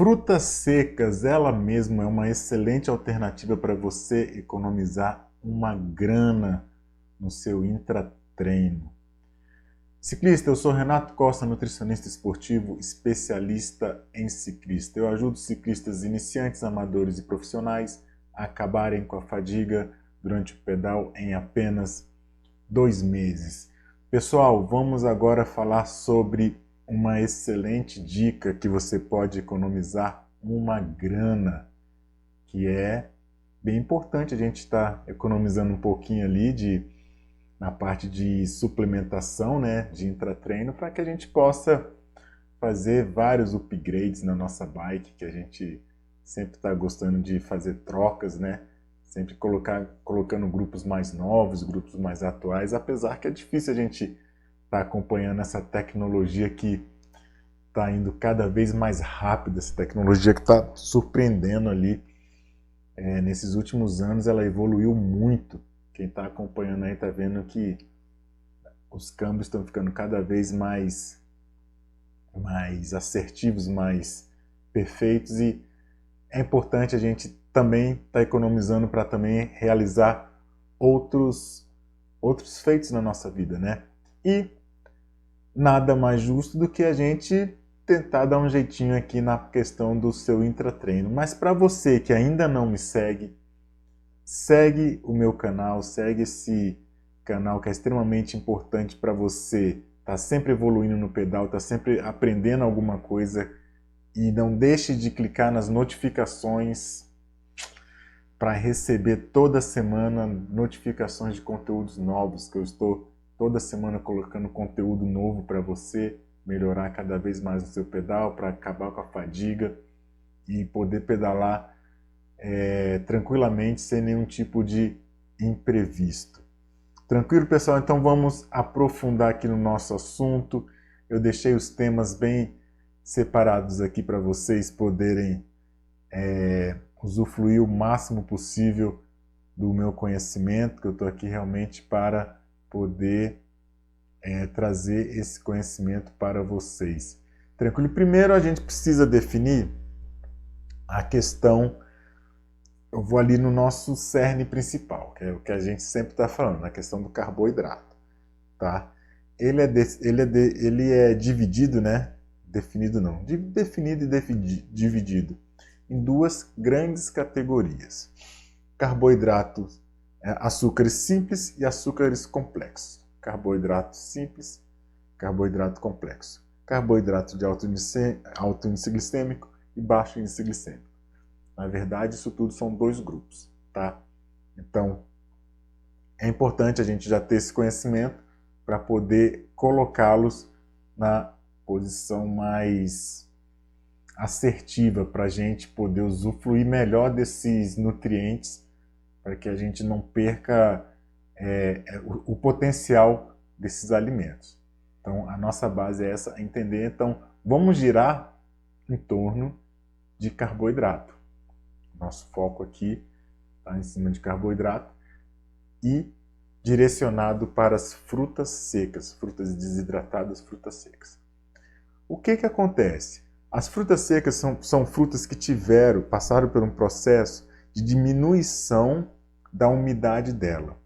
Frutas secas, ela mesma é uma excelente alternativa para você economizar uma grana no seu intratreino. Ciclista, eu sou Renato Costa, nutricionista esportivo, especialista em ciclista. Eu ajudo ciclistas iniciantes, amadores e profissionais a acabarem com a fadiga durante o pedal em apenas 2 meses. Pessoal, vamos agora falar sobre uma excelente dica que você pode economizar uma grana, que é bem importante a gente estar economizando um pouquinho ali na parte de suplementação, né, de intratreino, para que a gente possa fazer vários upgrades na nossa bike, que a gente sempre está gostando de fazer trocas, né? Sempre colocando grupos mais novos, grupos mais atuais, apesar que é difícil a gente estar acompanhando essa tecnologia que está indo cada vez mais rápido, essa tecnologia que está surpreendendo ali. Nesses últimos anos ela evoluiu muito. Quem está acompanhando aí está vendo que os câmbios estão ficando cada vez mais assertivos, mais perfeitos, e é importante a gente também estar economizando para também realizar outros feitos na nossa vida, né? E nada mais justo do que a gente tentar dar um jeitinho aqui na questão do seu intratreino. Mas para você que ainda não me segue, segue o meu canal, segue esse canal que é extremamente importante para você estar sempre evoluindo no pedal, estar sempre aprendendo alguma coisa, e não deixe de clicar nas notificações para receber toda semana notificações de conteúdos novos, que eu estou toda semana colocando conteúdo novo para você melhorar cada vez mais o seu pedal, para acabar com a fadiga e poder pedalar tranquilamente, sem nenhum tipo de imprevisto. Tranquilo, pessoal? Então vamos aprofundar aqui no nosso assunto. Eu deixei os temas bem separados aqui para vocês poderem usufruir o máximo possível do meu conhecimento, que eu estou aqui realmente para poder trazer esse conhecimento para vocês. Tranquilo? Primeiro a gente precisa definir a questão. Eu vou ali no nosso cerne principal, que é o que a gente sempre está falando, na questão do carboidrato, tá? Ele é dividido, né? Definido não, definido e dividido em duas grandes categorias: carboidratos, açúcares simples e açúcares complexos. Carboidrato simples, carboidrato complexo. Carboidrato de alto índice glicêmico e baixo índice glicêmico. Na verdade, isso tudo são dois grupos, tá? Então, é importante a gente já ter esse conhecimento para poder colocá-los na posição mais assertiva, para a gente poder usufruir melhor desses nutrientes, para que a gente não perca o potencial desses alimentos. Então, a nossa base é essa, entender. Então, vamos girar em torno de carboidrato. Nosso foco aqui está em cima de carboidrato e direcionado para as frutas secas, frutas desidratadas, frutas secas. O que acontece? As frutas secas são frutas que passaram por um processo de diminuição da umidade dela.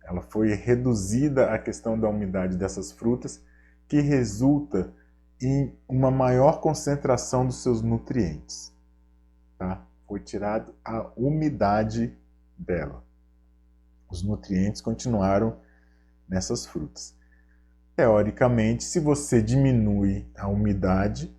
Ela foi reduzida a questão da umidade dessas frutas, que resulta em uma maior concentração dos seus nutrientes. Tá? Foi tirado a umidade dela. Os nutrientes continuaram nessas frutas. Teoricamente, se você diminui a umidade,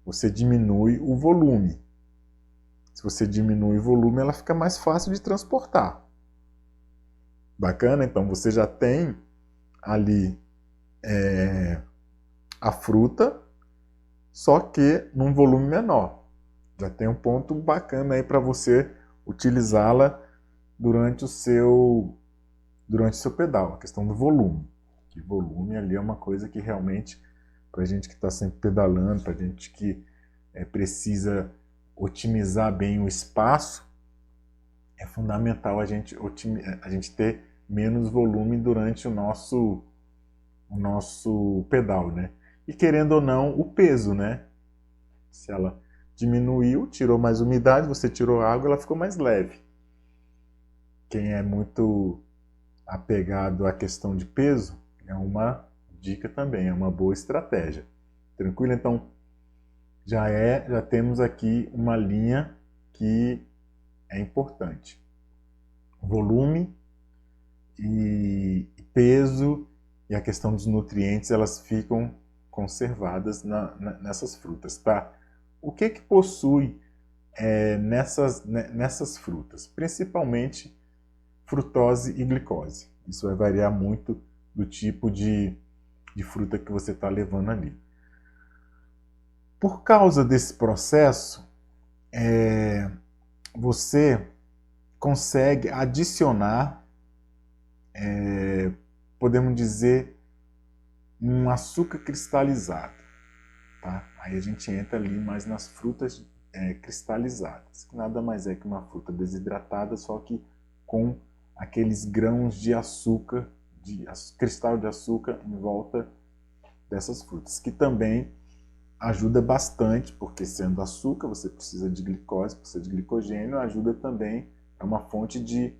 você diminui o volume. Se você diminui o volume, ela fica mais fácil de transportar. Bacana? Então você já tem ali a fruta, só que num volume menor. Já tem um ponto bacana aí para você utilizá-la durante o seu pedal, a questão do volume. Que volume ali é uma coisa que realmente, para a gente que está sempre pedalando, para a gente que precisa otimizar bem o espaço, é fundamental a gente ter menos volume durante o nosso pedal, né? E querendo ou não, o peso, né? Se ela diminuiu, tirou mais umidade, você tirou água, ela ficou mais leve. Quem é muito apegado à questão de peso, é uma dica também, é uma boa estratégia. Tranquilo? Então, já temos aqui uma linha que é importante. Volume e peso e a questão dos nutrientes, elas ficam conservadas nessas frutas, tá? O que possui nessas frutas? Principalmente frutose e glicose. Isso vai variar muito do tipo de fruta que você está levando ali. Por causa desse processo, você consegue adicionar, podemos dizer, um açúcar cristalizado. Tá? Aí a gente entra ali mais nas frutas cristalizadas, que nada mais é que uma fruta desidratada, só que com aqueles grãos de açúcar, cristal de açúcar em volta dessas frutas, que também ajuda bastante, porque sendo açúcar você precisa de glicose, precisa de glicogênio, ajuda também, é uma fonte de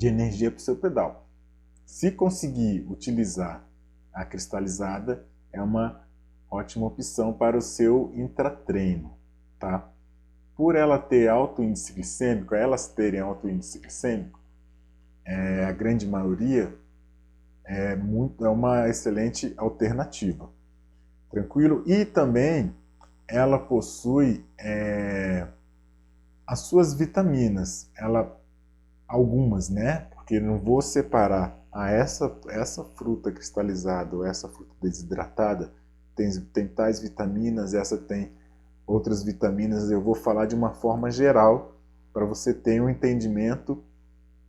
energia para o seu pedal. Se conseguir utilizar a cristalizada, é uma ótima opção para o seu intratreino, tá? Por ela ter alto índice glicêmico, elas terem alto índice glicêmico, a grande maioria é uma excelente alternativa. Tranquilo? E também ela possui as suas vitaminas, algumas, né? Porque não vou separar essa fruta cristalizada ou essa fruta desidratada tem tais vitaminas, essa tem outras vitaminas. Eu vou falar de uma forma geral para você ter um entendimento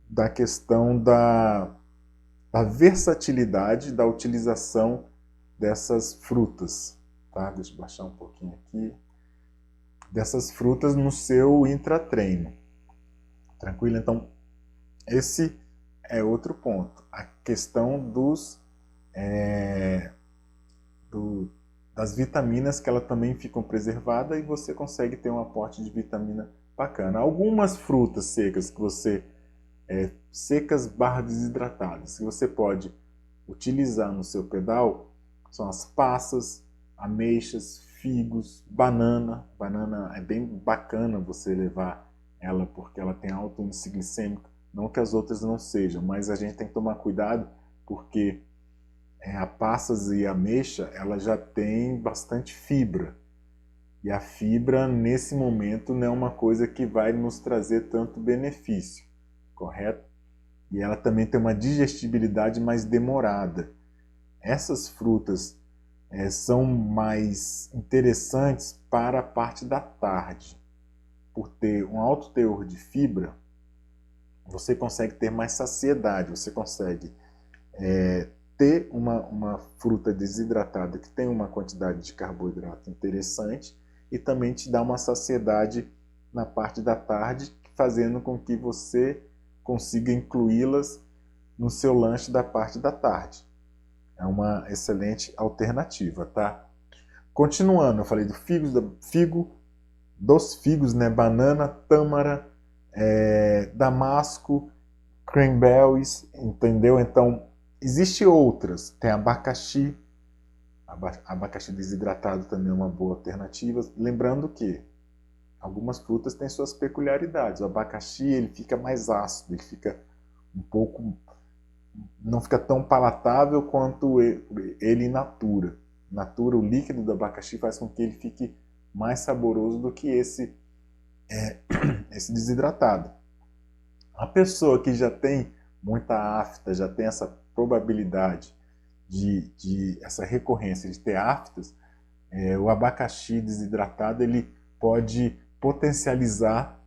da questão da versatilidade da utilização dessas frutas, tá? Deixa eu baixar um pouquinho aqui. Dessas frutas no seu intratreino. Tranquilo? Então, esse é outro ponto. A questão das vitaminas, que elas também ficam preservadas e você consegue ter um aporte de vitamina bacana. Algumas frutas secas que você secas/desidratadas que você pode utilizar no seu pedal são as passas, ameixas, figos, banana. Banana é bem bacana você levar ela porque ela tem alto índice glicêmico. Não que as outras não sejam, mas a gente tem que tomar cuidado porque a passas e a ameixa ela já tem bastante fibra. E a fibra, nesse momento, não é uma coisa que vai nos trazer tanto benefício, correto? E ela também tem uma digestibilidade mais demorada. Essas frutas são mais interessantes para a parte da tarde. Por ter um alto teor de fibra, você consegue ter mais saciedade, você consegue ter uma fruta desidratada que tem uma quantidade de carboidrato interessante e também te dá uma saciedade na parte da tarde, fazendo com que você consiga incluí-las no seu lanche da parte da tarde. É uma excelente alternativa, tá? Continuando, eu falei do figo, dos figos, né? Banana, tâmara, damasco, cranberries, entendeu? Então, existe outras. Tem abacaxi. Abacaxi desidratado também é uma boa alternativa. Lembrando que algumas frutas têm suas peculiaridades. O abacaxi ele fica mais ácido, ele fica um pouco, não fica tão palatável quanto ele in natura. Natura, o líquido do abacaxi faz com que ele fique mais saboroso do que esse desidratado. A pessoa que já tem muita afta, já tem essa probabilidade de essa recorrência de ter aftas, o abacaxi desidratado ele pode potencializar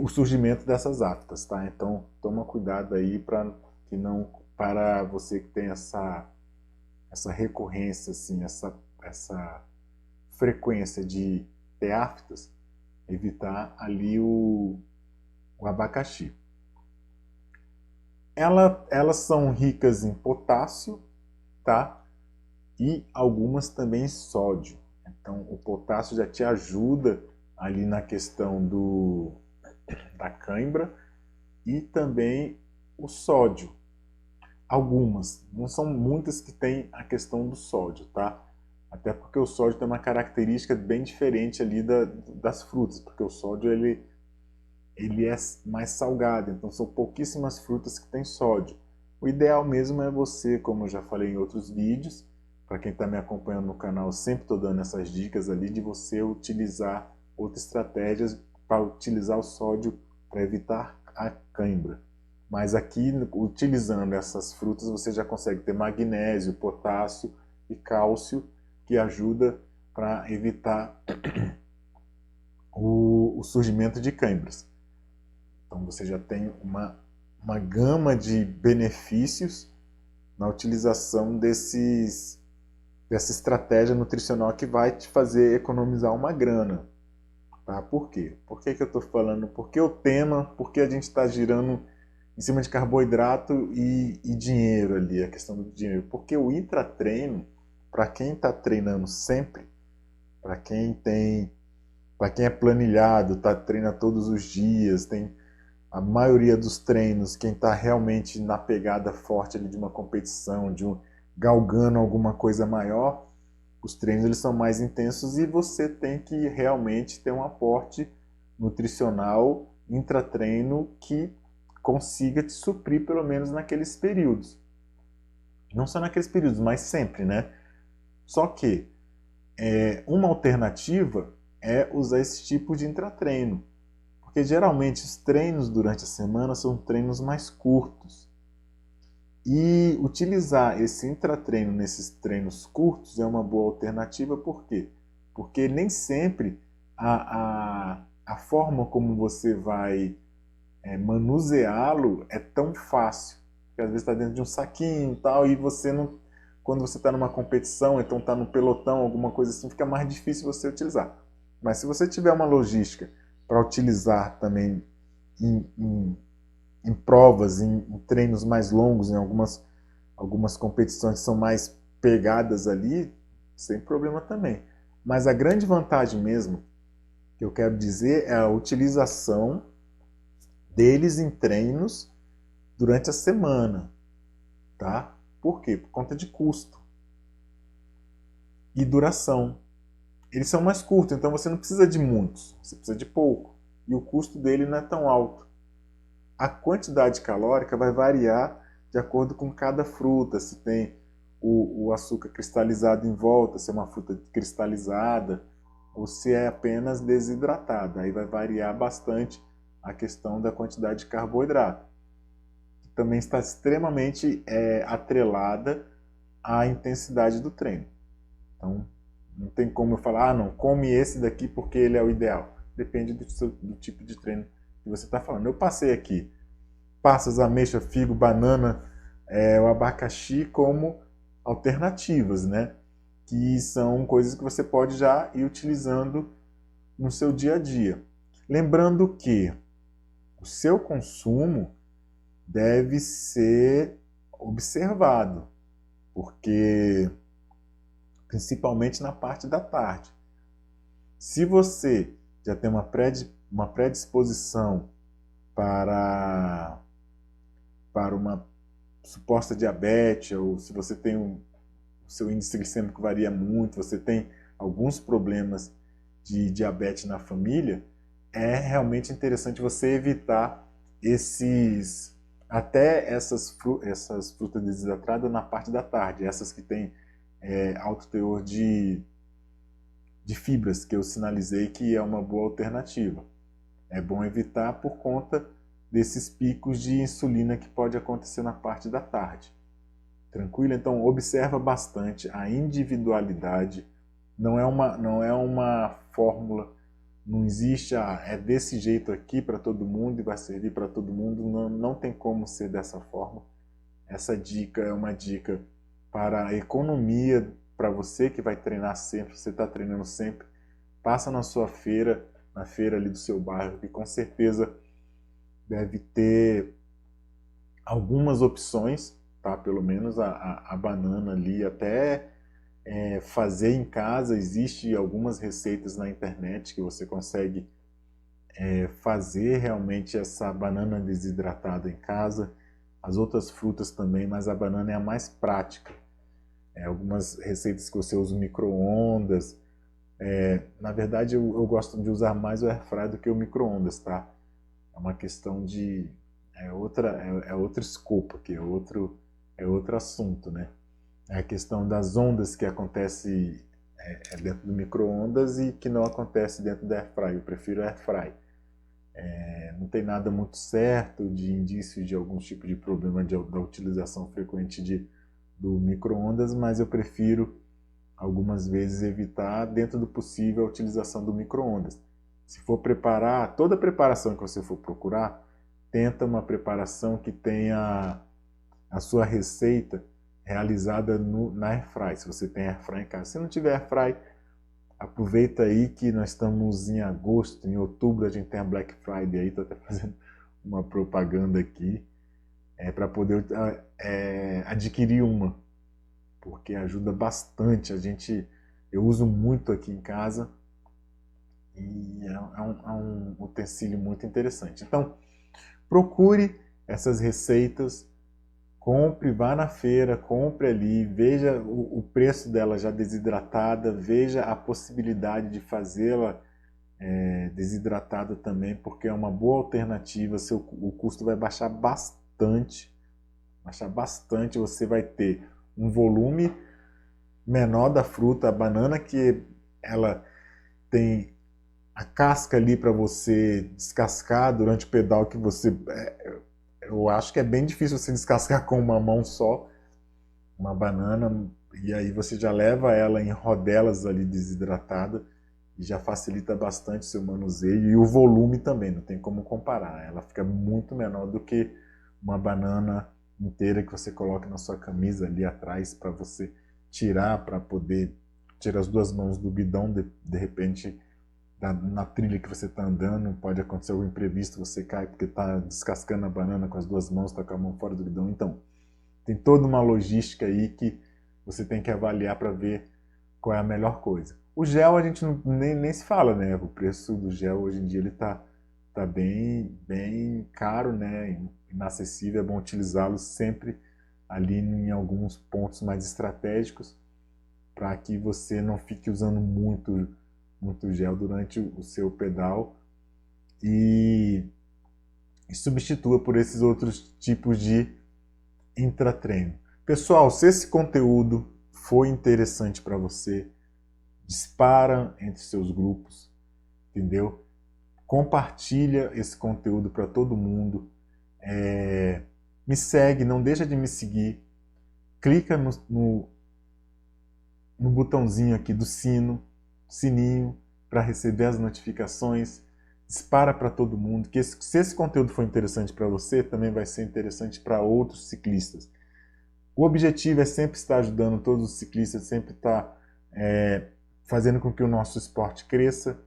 o surgimento dessas aftas, tá? Então toma cuidado aí para você que tem essa recorrência, assim, essa frequência de ter aftas, evitar ali o abacaxi. Elas são ricas em potássio, tá? E algumas também em sódio. Então, o potássio já te ajuda ali na questão da cãibra e também o sódio. Algumas, não são muitas que tem a questão do sódio, tá? Até porque o sódio tem uma característica bem diferente ali das frutas, porque o sódio ele é mais salgado, então são pouquíssimas frutas que têm sódio. O ideal mesmo é você, como eu já falei em outros vídeos, para quem está me acompanhando no canal, sempre estou dando essas dicas ali de você utilizar outras estratégias para utilizar o sódio para evitar a cãibra. Mas aqui, utilizando essas frutas, você já consegue ter magnésio, potássio e cálcio, que ajuda para evitar o surgimento de cãibras. Então você já tem uma gama de benefícios na utilização dessa estratégia nutricional que vai te fazer economizar uma grana. Tá? Por quê? Por que eu estou falando? Porque o tema, porque a gente está girando em cima de carboidrato e dinheiro ali, a questão do dinheiro. Porque o intratreino, para quem está treinando sempre, para quem é planilhado, treina todos os dias, tem a maioria dos treinos, quem está realmente na pegada forte ali de uma competição, galgando alguma coisa maior, os treinos eles são mais intensos e você tem que realmente ter um aporte nutricional intratreino que consiga te suprir pelo menos naqueles períodos. Não só naqueles períodos, mas sempre, né? Só que uma alternativa é usar esse tipo de intratreino. Porque geralmente os treinos durante a semana são treinos mais curtos. E utilizar esse intratreino nesses treinos curtos é uma boa alternativa, por quê? Porque nem sempre a forma como você vai manuseá-lo é tão fácil. Porque às vezes está dentro de um saquinho e tal, e você não. Quando você está numa competição, então está no pelotão, alguma coisa assim, fica mais difícil você utilizar. Mas se você tiver uma logística para utilizar também em provas, em treinos mais longos, em algumas competições que são mais pegadas ali, sem problema também. Mas a grande vantagem mesmo que eu quero dizer é a utilização deles em treinos durante a semana, tá? Por quê? Por conta de custo e duração. Eles são mais curtos, então você não precisa de muitos, você precisa de pouco. E o custo dele não é tão alto. A quantidade calórica vai variar de acordo com cada fruta, se tem o açúcar cristalizado em volta, se é uma fruta cristalizada, ou se é apenas desidratada. Aí vai variar bastante a questão da quantidade de carboidrato, que também está extremamente atrelada à intensidade do treino. Então, não tem como eu falar, não, come esse daqui porque ele é o ideal. Depende do tipo de treino que você está falando. Eu passei aqui passas, ameixa, figo, banana, o abacaxi como alternativas, né? Que são coisas que você pode já ir utilizando no seu dia a dia. Lembrando que o seu consumo deve ser observado, porque principalmente na parte da tarde. Se você já tem uma predisposição para uma suposta diabetes, ou se você tem o seu índice glicêmico varia muito, você tem alguns problemas de diabetes na família, é realmente interessante você evitar essas frutas desidratadas na parte da tarde, essas que têm alto teor de fibras, que eu sinalizei que é uma boa alternativa. É bom evitar por conta desses picos de insulina que pode acontecer na parte da tarde. Tranquilo? Então observa bastante a individualidade. Não é uma fórmula, não existe é desse jeito aqui para todo mundo e vai servir para todo mundo. Não tem como ser dessa forma. Essa dica é uma dica para a economia, para você que vai treinar sempre, você está treinando sempre. Passa na sua feira, na feira ali do seu bairro, que com certeza deve ter algumas opções, tá? Pelo menos a banana ali, até fazer em casa. Existem algumas receitas na internet que você consegue fazer realmente essa banana desidratada em casa. As outras frutas também, mas a banana é a mais prática. Algumas receitas que você usa no micro-ondas. Na verdade, eu gosto de usar mais o airfryer do que o micro-ondas, tá? É uma questão de... outra escopo aqui, é outro assunto, né? É a questão das ondas que acontece dentro do micro-ondas e que não acontece dentro da airfryer. Eu prefiro airfryer. Não tem nada muito certo de indício de algum tipo de problema da utilização frequente do micro-ondas, mas eu prefiro algumas vezes evitar, dentro do possível, a utilização do micro-ondas. Se for preparar, toda preparação que você for procurar, tenta uma preparação que tenha a sua receita realizada na airfry, se você tem airfry em casa. Se não tiver airfry, aproveita aí que nós estamos em agosto, em outubro a gente tem a Black Friday aí, estou até fazendo uma propaganda aqui, para poder adquirir uma, porque ajuda bastante. Eu uso muito aqui em casa e é um utensílio muito interessante. Então, procure essas receitas, compre, vá na feira, compre ali, veja o preço dela já desidratada, veja a possibilidade de fazê-la desidratada também, porque é uma boa alternativa. O custo vai baixar bastante, você vai ter um volume menor da fruta, a banana que ela tem a casca ali para você descascar durante o pedal que você... eu acho que é bem difícil você descascar com uma mão só uma banana, e aí você já leva ela em rodelas ali desidratada e já facilita bastante o seu manuseio, e o volume também, não tem como comparar. Ela fica muito menor do que uma banana inteira que você coloca na sua camisa ali atrás para você tirar, para poder tirar as duas mãos do guidão, de repente na trilha que você está andando, pode acontecer algum imprevisto, você cai porque está descascando a banana com as duas mãos, está com a mão fora do guidão. Então, tem toda uma logística aí que você tem que avaliar para ver qual é a melhor coisa. O gel a gente nem se fala, né? O preço do gel hoje em dia ele tá bem caro, né? Inacessível. É bom utilizá-lo sempre ali em alguns pontos mais estratégicos para que você não fique usando muito gel durante o seu pedal e substitua por esses outros tipos de intratreino. Pessoal, se esse conteúdo foi interessante para você, dispara entre seus grupos, entendeu? Compartilha esse conteúdo para todo mundo. Me segue, não deixa de me seguir. Clica no botãozinho aqui do sininho, para receber as notificações. Dispara para todo mundo, que se esse conteúdo for interessante para você, também vai ser interessante para outros ciclistas. O objetivo é sempre estar ajudando todos os ciclistas, sempre estar fazendo com que o nosso esporte cresça,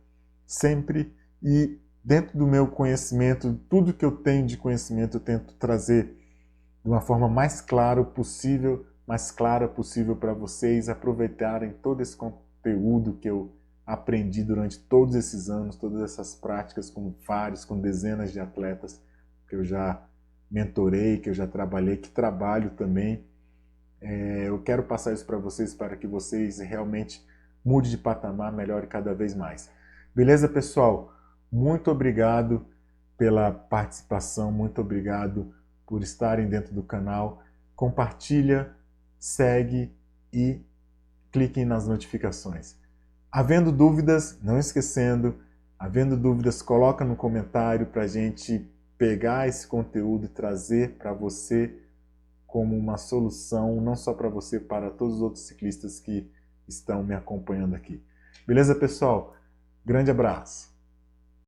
sempre. E dentro do meu conhecimento, tudo que eu tenho de conhecimento, eu tento trazer de uma forma mais clara possível para vocês aproveitarem todo esse conteúdo que eu aprendi durante todos esses anos, todas essas práticas com dezenas de atletas que eu já mentorei, que eu já trabalhei, que trabalho também. Eu quero passar isso para vocês, para que vocês realmente mudem de patamar, melhore cada vez mais. Beleza, pessoal? Muito obrigado pela participação, muito obrigado por estarem dentro do canal. Compartilha, segue e cliquem nas notificações. Havendo dúvidas, não esquecendo, havendo dúvidas, coloca no comentário para a gente pegar esse conteúdo e trazer para você como uma solução, não só para você, para todos os outros ciclistas que estão me acompanhando aqui. Beleza, pessoal? Grande abraço!